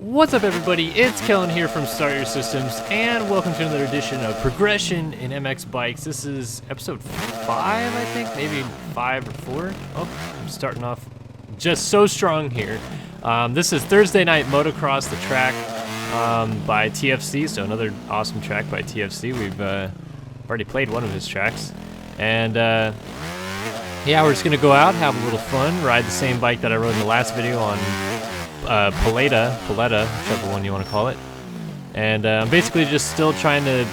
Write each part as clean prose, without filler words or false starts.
What's up, everybody? It's Kellen here from Start Your Systems, and welcome to another edition of Progression in MX Bikes. This is episode 5, I think, maybe 5 or 4. Oh, I'm starting off just so strong here. This is Thursday Night Motocross, the track by TFC, so another awesome track by TFC. We've already played one of his tracks, and yeah, we're just gonna go out, have a little fun, ride the same bike that I rode in the last video on Paleta, whichever one you want to call it. And I'm basically just still trying to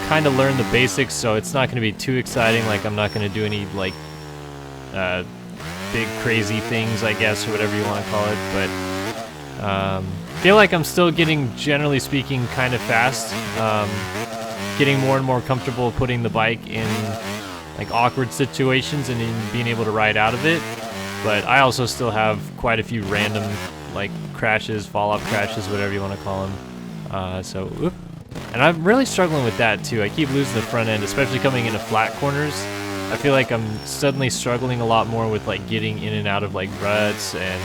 kind of learn the basics, so it's not going to be too exciting. Like, I'm not going to do any like big crazy things, I guess, or whatever you want to call it. But feel like I'm still getting, generally speaking, kind of fast. Getting more and more comfortable putting the bike in like awkward situations and in being able to ride out of it. But I also still have quite a few random like crashes, fall-off crashes, whatever you want to call them. And I'm really struggling with that too. I keep losing the front end, especially coming into flat corners. I feel like I'm suddenly struggling a lot more with like getting in and out of like ruts and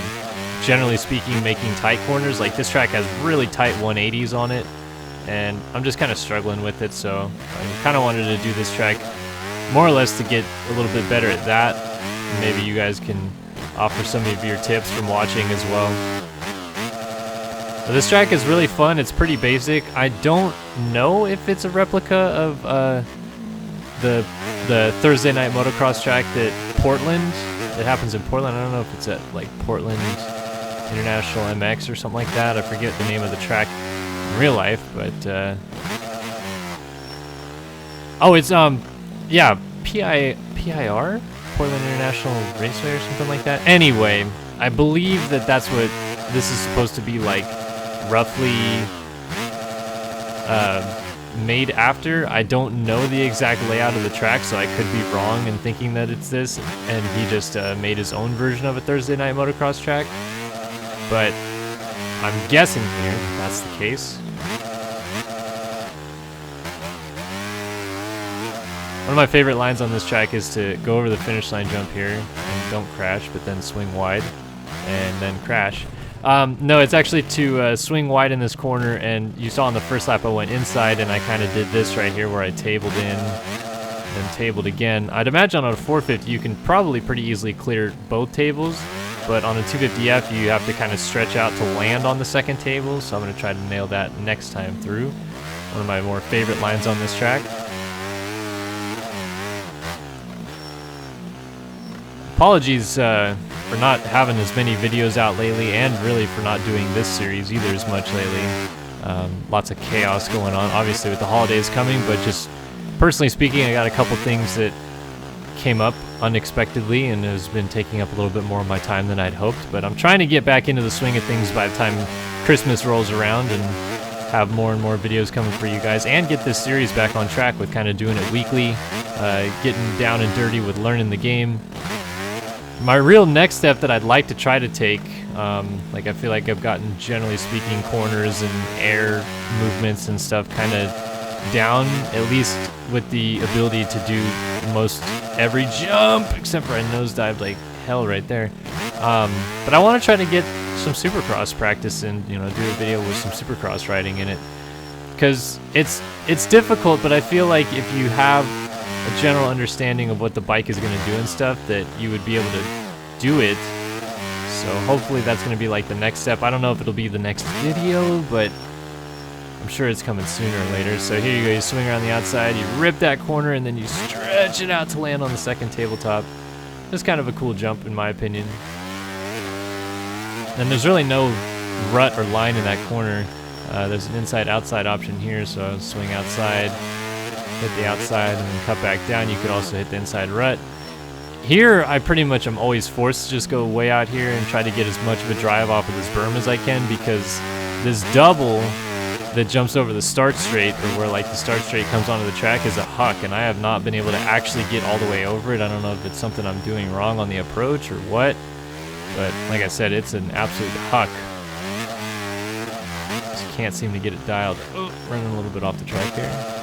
generally speaking making tight corners. Like, this track has really tight 180s on it, and I'm just kind of struggling with it. So I kind of wanted to do this track more or less to get a little bit better at that. Maybe you guys can offer some of your tips from watching as well. But this track is really fun. It's pretty basic. I don't know if it's a replica of the Thursday Night Motocross track that Portland. It happens in Portland. I don't know if it's at like Portland International MX or something like that. I forget the name of the track in real life, but oh, it's yeah, PIR. Portland International Raceway or something like that. Anyway, I believe that that's what this is supposed to be like, roughly made after. I don't know the exact layout of the track, so I could be wrong in thinking that it's this, and he just made his own version of a Thursday Night Motocross track. But I'm guessing here that that's the case. One of my favorite lines on this track is to go over the finish line jump here and don't crash, but then swing wide and then crash. No, it's actually to swing wide in this corner, and you saw on the first lap I went inside and I kind of did this right here where I tabled in, then tabled again. I'd imagine on a 450 you can probably pretty easily clear both tables, but on a 250F you have to kind of stretch out to land on the second table, so I'm going to try to nail that next time through. One of my more favorite lines on this track. Apologies for not having as many videos out lately, and really for not doing this series either as much lately. Lots of chaos going on, obviously, with the holidays coming, but just personally speaking, I got a couple things that came up unexpectedly and has been taking up a little bit more of my time than I'd hoped. But I'm trying to get back into the swing of things by the time Christmas rolls around and have more and more videos coming for you guys, and get this series back on track with kind of doing it weekly, getting down and dirty with learning the game. My real next step that I'd like to try to take, like, I feel like I've gotten, generally speaking, corners and air movements and stuff kind of down, at least with the ability to do most every jump, except for I nosedived like hell right there. But I want to try to get some Supercross practice and, you know, do a video with some Supercross riding in it, because it's difficult, but I feel like if you have a general understanding of what the bike is going to do and stuff, that you would be able to do it. So hopefully that's going to be like the next step. I don't know if it'll be the next video, but I'm sure it's coming sooner or later. So here you go, you swing around the outside, you rip that corner, and then you stretch it out to land on the second tabletop. It's kind of a cool jump in my opinion. And there's really no rut or line in that corner. There's an inside-outside option here, so I'll swing outside, hit the outside, and then cut back down. You could also hit the inside rut. Here, I pretty much am always forced to just go way out here and try to get as much of a drive off of this berm as I can, because this double that jumps over the start straight, or where like the start straight comes onto the track, is a huck, and I have not been able to actually get all the way over it. I don't know if it's something I'm doing wrong on the approach or what, but like I said, it's an absolute huck. Just can't seem to get it dialed. Oh, running a little bit off the track here.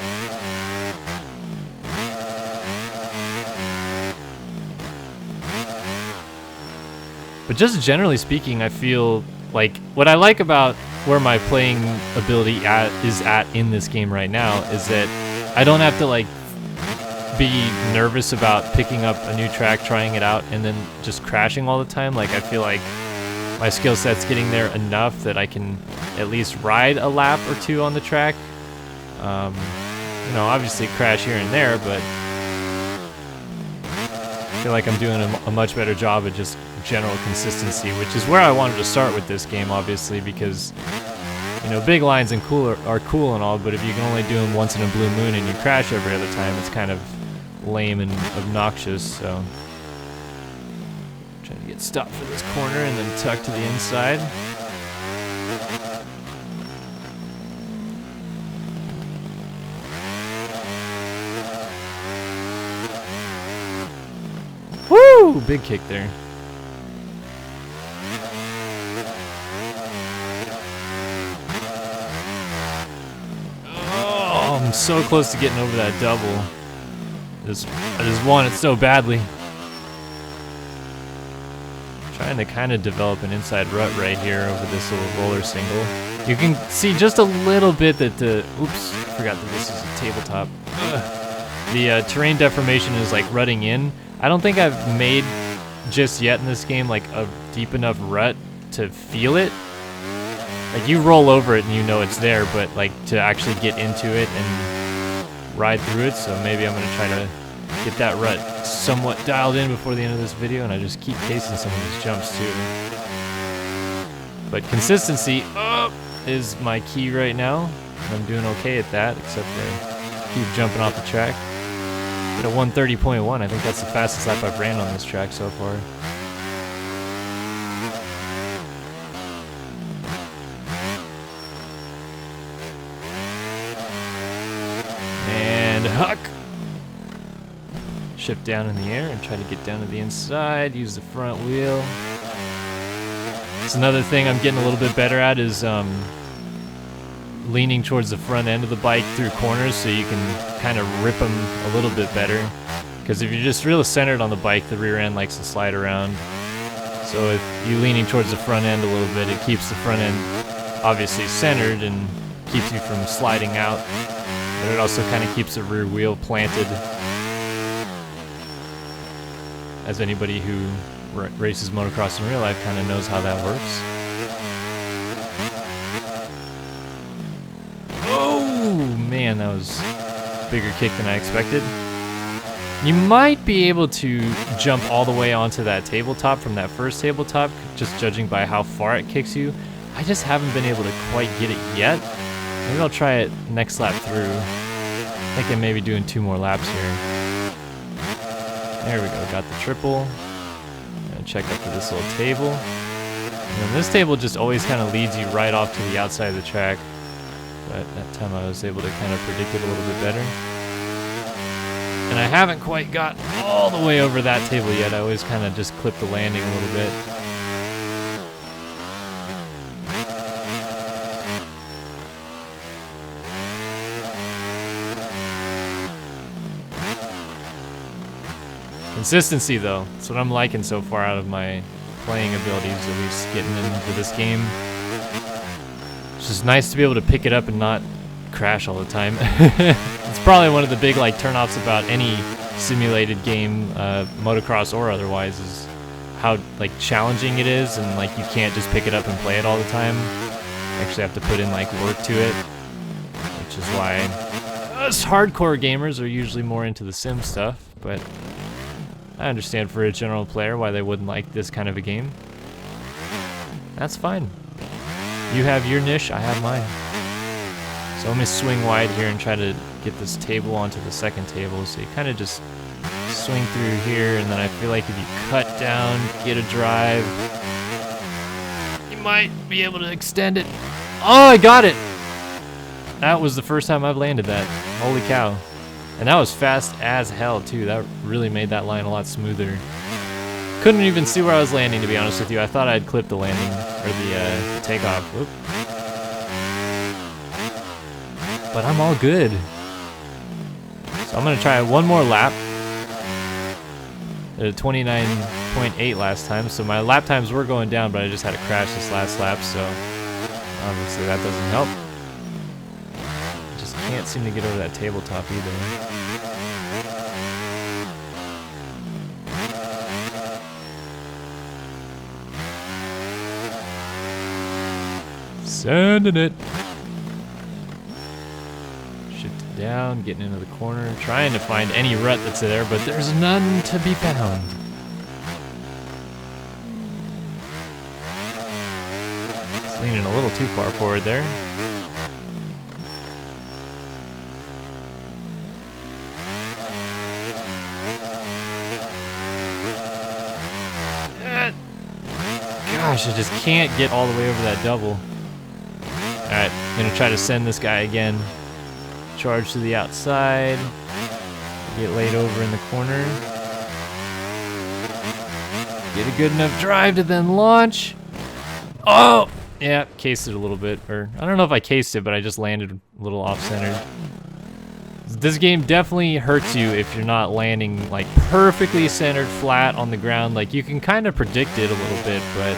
But just generally speaking, I feel like what I like about where my playing ability is at in this game right now, is that I don't have to like be nervous about picking up a new track, trying it out, and then just crashing all the time. Like I feel like my skill set's getting there enough that I can at least ride a lap or two on the track. You know, obviously crash here and there, but I feel like I'm doing a much better job at just general consistency, which is where I wanted to start with this game, obviously, because, you know, big lines and are cool and all, but if you can only do them once in a blue moon and you crash every other time, it's kind of lame and obnoxious. So trying to get stopped for this corner and then tuck to the inside. Woo! Big kick there. Oh, I'm so close to getting over that double. I just want it so badly. Trying to kind of develop an inside rut right here over this little roller single. You can see just a little bit that the, oops, forgot that this is a tabletop. The terrain deformation is like rutting in. I don't think I've made just yet in this game like a deep enough rut to feel it. Like you roll over it and you know it's there, but like to actually get into it and ride through it. So maybe I'm gonna try to get that rut somewhat dialed in before the end of this video, and I just keep casing some of these jumps too. But consistency is my key right now, and I'm doing okay at that, except for I keep jumping off the track. At a 130.1, I think that's the fastest lap I've ran on this track so far. And huck! Shift down in the air and try to get down to the inside, use the front wheel. It's another thing I'm getting a little bit better at is leaning towards the front end of the bike through corners so you can kind of rip them a little bit better. Because if you're just real centered on the bike, the rear end likes to slide around. So if you're leaning towards the front end a little bit, it keeps the front end obviously centered and keeps you from sliding out. But it also kind of keeps the rear wheel planted. As anybody who races motocross in real life kind of knows how that works. Oh man, that was a bigger kick than I expected. You might be able to jump all the way onto that tabletop from that first tabletop, just judging by how far it kicks you. I just haven't been able to quite get it yet. Maybe I'll try it next lap through. I think I may be doing 2 more laps here. There we go, got the triple. Gonna check up to this little table. And then this table just always kind of leads you right off to the outside of the track. But that time I was able to kind of predict it a little bit better. And I haven't quite got all the way over that table yet. I always kind of just clip the landing a little bit. Consistency though, that's what I'm liking so far out of my playing abilities, at least getting into this game. It's just nice to be able to pick it up and not crash all the time. It's probably one of the big like turnoffs about any simulated game, motocross or otherwise, is how like challenging it is, and like you can't just pick it up and play it all the time. You actually have to put in like work to it, which is why us hardcore gamers are usually more into the sim stuff, but I understand for a general player why they wouldn't like this kind of a game. That's fine. You have your niche, I have mine. So let me swing wide here and try to get this table onto the second table. So you kind of just swing through here, and then I feel like if you cut down, get a drive, you might be able to extend it. Oh, I got it! That was the first time I've landed that. Holy cow. And that was fast as hell too. That really made that line a lot smoother. Couldn't even see where I was landing, to be honest with you. I thought I'd clipped the landing, or the takeoff. Whoop. But I'm all good. So I'm gonna try one more lap. At a 29.8 last time, so my lap times were going down, but I just had to crash this last lap, so Obviously that doesn't help. Just can't seem to get over that tabletop either. Sending it. Shifted down, getting into the corner, trying to find any rut that's there, but there's none to be found. It's leaning a little too far forward there. Gosh, I just can't get all the way over that double. Alright, gonna try to send this guy again. Charge to the outside. Get laid over in the corner. Get a good enough drive to then launch. Oh! Yeah, cased it a little bit. Or, I don't know if I cased it, but I just landed a little off-centered. This game definitely hurts you if you're not landing like perfectly centered flat on the ground. Like, you can kind of predict it a little bit, but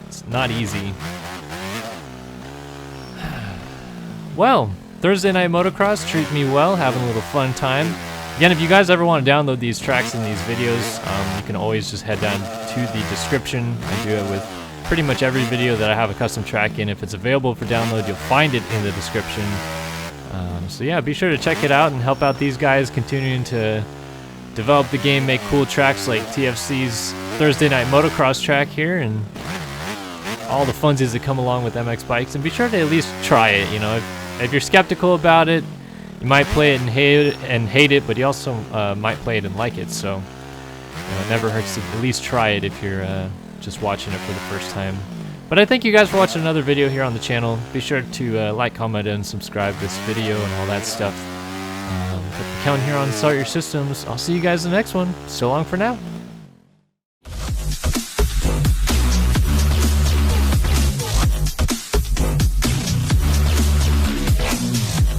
it's not easy. Well, Thursday Night Motocross treat me well, having a little fun time. Again, if you guys ever want to download these tracks and these videos, you can always just head down to the description. I do it with pretty much every video that I have a custom track in. If it's available for download, you'll find it in the description. So yeah, be sure to check it out and help out these guys continuing to develop the game, make cool tracks like TFC's Thursday Night Motocross track here, and all the funsies that come along with MX bikes. And be sure to at least try it. You know, if you're skeptical about it, you might play it and hate it, but you also might play it and like it. So you know, it never hurts to at least try it if you're just watching it for the first time. But I thank you guys for watching another video here on the channel. Be sure to like, comment, and subscribe this video and all that stuff. Put the count here on Start Your Systems. I'll see you guys in the next one. So long for now.